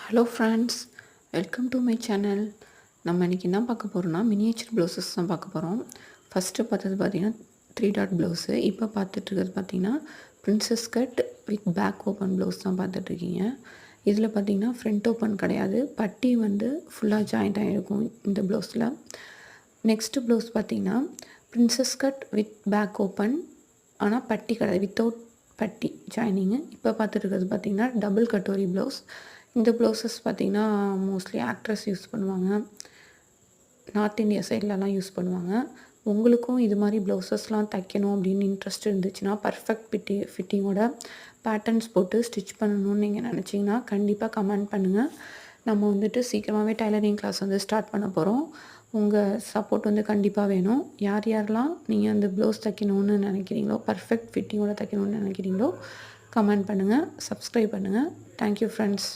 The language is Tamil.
Hello friends, welcome to my channel. நம்ம இன்றைக்கி என்ன பார்க்க போகிறோம்னா மினியேச்சர் ப்ளவுசஸ் தான் பார்க்க போகிறோம். ஃபஸ்ட்டு பார்த்தது பார்த்திங்கன்னா 3 டாட் ப்ளவுஸு. இப்போ பார்த்துட்ருக்கிறது பார்த்திங்கன்னா princess cut with back open blouse தான் பார்த்துட்ருக்கீங்க. இதில் பார்த்திங்கன்னா ஃப்ரண்ட் ஓப்பன் கிடையாது, பட்டி வந்து ஃபுல்லாக ஜாயிண்ட் ஆகிருக்கும் இந்த ப்ளவுஸில். நெக்ஸ்ட்டு ப்ளவுஸ் பார்த்திங்கன்னா princess cut with back open, ஆனால் பட்டி கிடையாது, வித்தவுட் பட்டி ஜாயினிங்கு. இப்போ பார்த்துட்ருக்கிறது பார்த்திங்கன்னா டபுள் கட்டோரி ப்ளவுஸ். இந்த ப்ளவுசஸ் பார்த்திங்கன்னா மோஸ்ட்லி ஆக்ட்ரஸ் யூஸ் பண்ணுவாங்க, நார்த் இந்தியா சைட்லலாம் யூஸ் பண்ணுவாங்க. உங்களுக்கும் இது மாதிரி ப்ளவுசஸ்லாம் தைக்கணும் அப்படின்னு இன்ட்ரெஸ்ட் இருந்துச்சுன்னா, பர்ஃபெக்ட் ஃபிட்டிங்கோட பேட்டர்ன்ஸ் போட்டு ஸ்டிச் பண்ணணும்னு நீங்கள் நினச்சிங்கன்னா கண்டிப்பாக கமெண்ட் பண்ணுங்கள். நம்ம வந்துட்டு சீக்கிரமாகவே டைலரிங் கிளாஸ் வந்து ஸ்டார்ட் பண்ண போகிறோம். உங்கள் சப்போர்ட் வந்து கண்டிப்பாக வேணும். யார் யாரெல்லாம் நீங்கள் அந்த ப்ளவுஸ் தைக்கணும்னு நினைக்கிறீங்களோ, பர்ஃபெக்ட் ஃபிட்டிங்கோட தைக்கணும்னு நினைக்கிறீங்களோ கமெண்ட் பண்ணுங்கள், சப்ஸ்கிரைப் பண்ணுங்கள். Thank you friends.